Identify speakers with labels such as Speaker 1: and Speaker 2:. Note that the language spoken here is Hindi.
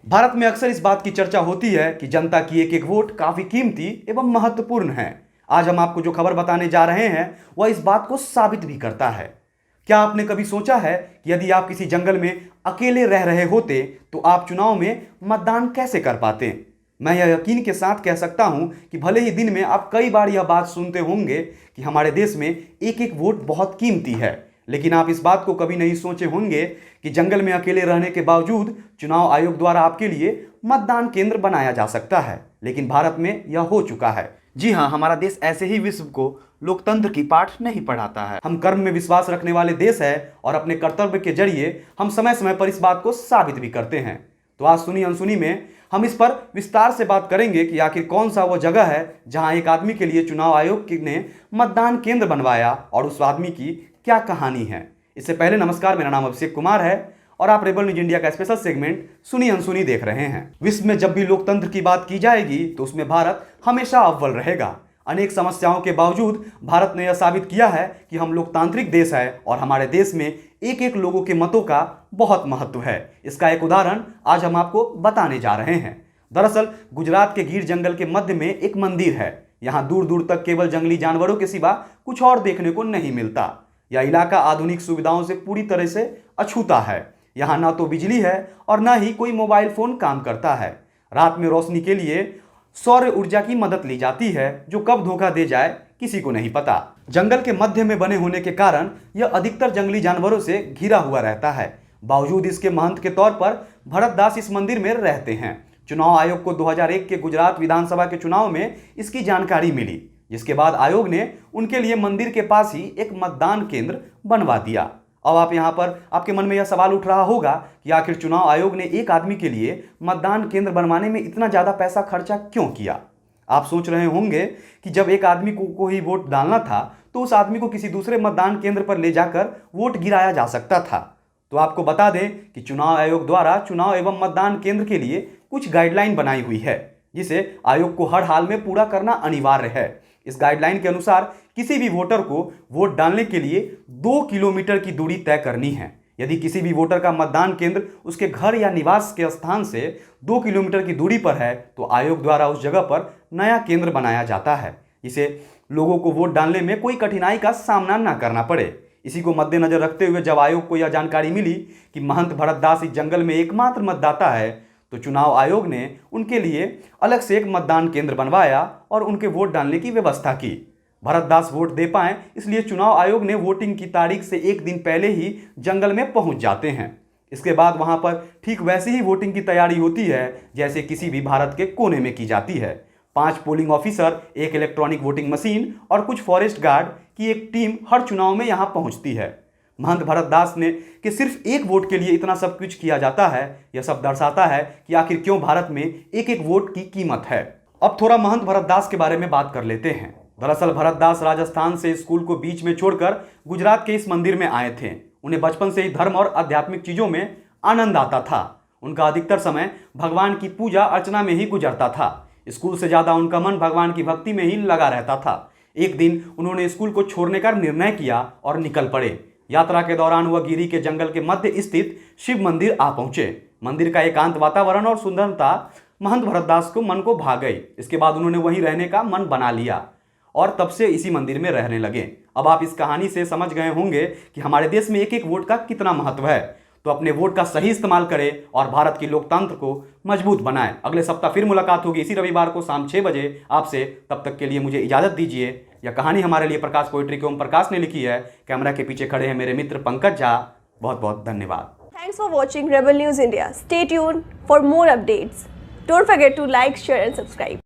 Speaker 1: भारत में अक्सर इस बात की चर्चा होती है कि जनता की एक एक वोट काफी कीमती एवं महत्वपूर्ण है। आज हम आपको जो खबर बताने जा रहे हैं वह इस बात को साबित भी करता है। क्या आपने कभी सोचा है कि यदि आप किसी जंगल में अकेले रह रहे होते तो आप चुनाव में मतदान कैसे कर पाते? मैं यह यकीन के साथ कह सकता हूं कि भले ही दिन में आप कई बार यह बात सुनते होंगे कि हमारे देश में एक एक वोट बहुत कीमती है, लेकिन आप इस बात को कभी नहीं सोचे होंगे कि जंगल में अकेले रहने के बावजूद चुनाव आयोग द्वारा आपके लिए मतदान केंद्र बनाया जा सकता है। लेकिन भारत में यह हो चुका है। जी हाँ, हमारा देश ऐसे ही विश्व को लोकतंत्र की पाठ नहीं पढ़ाता है। हम कर्म में विश्वास रखने वाले देश है और अपने कर्तव्य के जरिए हम समय समय पर इस बात को साबित भी करते हैं। तो आज सुनी अनसुनी में हम इस पर विस्तार से बात करेंगे कि आखिर कौन सा वो जगह है जहां एक आदमी के लिए चुनाव आयोग ने मतदान केंद्र बनवाया और उस आदमी की क्या कहानी है। इससे पहले नमस्कार, मेरा नाम अभिषेक कुमार है और आप रेबल न्यूज इंडिया का स्पेशल सेगमेंट सुनी अनसुनी देख रहे हैं। विश्व में जब भी लोकतंत्र की बात की जाएगी तो उसमें भारत हमेशा अव्वल रहेगा। अनेक समस्याओं के बावजूद भारत ने यह साबित किया है कि हम लोकतांत्रिक देश है और हमारे देश में एक एक लोगों के मतों का बहुत महत्व है। इसका एक उदाहरण आज हम आपको बताने जा रहे हैं। दरअसल गुजरात के गिर जंगल के मध्य में एक मंदिर है। यहाँ दूर दूर तक केवल जंगली जानवरों के सिवा कुछ और देखने को नहीं मिलता। यह इलाका आधुनिक सुविधाओं से पूरी तरह से अछूता है। यहाँ ना तो बिजली है और ना ही कोई मोबाइल फोन काम करता है। रात में रोशनी के लिए सौर ऊर्जा की मदद ली जाती है, जो कब धोखा दे जाए किसी को नहीं पता। जंगल के मध्य में बने होने के कारण यह अधिकतर जंगली जानवरों से घिरा हुआ रहता है। बावजूद इसके महंत के तौर पर भरत दास इस मंदिर में रहते हैं। चुनाव आयोग को 2001 के गुजरात विधानसभा के चुनाव में इसकी जानकारी मिली, जिसके बाद आयोग ने उनके लिए मंदिर के पास ही एक मतदान केंद्र बनवा दिया। अब आप यहाँ पर आपके मन में यह सवाल उठ रहा होगा कि आखिर चुनाव आयोग ने एक आदमी के लिए मतदान केंद्र बनवाने में इतना ज़्यादा पैसा खर्चा क्यों किया? आप सोच रहे होंगे कि जब एक आदमी को ही वोट डालना था तो उस आदमी को किसी दूसरे मतदान केंद्र पर ले जाकर वोट गिराया जा सकता था। तो आपको बता दें कि चुनाव आयोग द्वारा चुनाव एवं मतदान केंद्र के लिए कुछ गाइडलाइन बनाई हुई है, जिसे आयोग को हर हाल में पूरा करना अनिवार्य है। इस गाइडलाइन के अनुसार किसी भी वोटर को वोट डालने के लिए 2 किलोमीटर की दूरी तय करनी है। यदि किसी भी वोटर का मतदान केंद्र उसके घर या निवास के स्थान से 2 किलोमीटर की दूरी पर है तो आयोग द्वारा उस जगह पर नया केंद्र बनाया जाता है, जिससे लोगों को वोट डालने में कोई कठिनाई का सामना न करना पड़े। इसी को मद्देनजर रखते हुए जब आयोग को यह जानकारी मिली कि महंत भरत दास इस जंगल में एकमात्र मतदाता है, तो चुनाव आयोग ने उनके लिए अलग से एक मतदान केंद्र बनवाया और उनके वोट डालने की व्यवस्था की। भरत दास वोट दे पाएं, इसलिए चुनाव आयोग ने वोटिंग की तारीख से एक दिन पहले ही जंगल में पहुंच जाते हैं। इसके बाद वहां पर ठीक वैसी ही वोटिंग की तैयारी होती है जैसे किसी भी भारत के कोने में की जाती है। 5 पोलिंग ऑफिसर, एक इलेक्ट्रॉनिक वोटिंग मशीन और कुछ फॉरेस्ट गार्ड की एक टीम हर चुनाव में यहाँ पहुँचती है। महंत भरत दास ने कि सिर्फ एक वोट के लिए इतना सब कुछ किया जाता है, यह सब दर्शाता है कि आखिर क्यों भारत में एक एक वोट की कीमत है। अब थोड़ा महंत भरत दास के बारे में बात कर लेते हैं। दरअसल भरत दास राजस्थान से स्कूल को बीच में छोड़कर गुजरात के इस मंदिर में आए थे। उन्हें बचपन से ही धर्म और आध्यात्मिक चीजों में आनंद आता था। उनका अधिकतर समय भगवान की पूजा अर्चना में ही गुजरता था। स्कूल से ज्यादा उनका मन भगवान की भक्ति में ही लगा रहता था। एक दिन उन्होंने स्कूल को छोड़ने का निर्णय किया और निकल पड़े। यात्रा के दौरान वह गिरी के जंगल के मध्य स्थित शिव मंदिर आ पहुंचे। मंदिर का एकांत वातावरण और सुंदरता महंत भरत दास को मन को भा गई। इसके बाद उन्होंने वहीं रहने का मन बना लिया और तब से इसी मंदिर में रहने लगे। अब आप इस कहानी से समझ गए होंगे कि हमारे देश में एक एक वोट का कितना महत्व है। तो अपने वोट का सही इस्तेमाल करें और भारत की लोकतंत्र को मजबूत बनाएं। अगले सप्ताह फिर मुलाकात होगी इसी रविवार को शाम 6 बजे आपसे। तब तक के लिए मुझे इजाजत दीजिए। यह कहानी हमारे लिए प्रकाश पोएट्री के ओम प्रकाश ने लिखी है। कैमरा के पीछे खड़े हैं मेरे मित्र पंकज झा। बहुत बहुत धन्यवाद।
Speaker 2: Thanks for watching Rebel News India. Stay tuned for more updates. Don't forget to like, share and subscribe.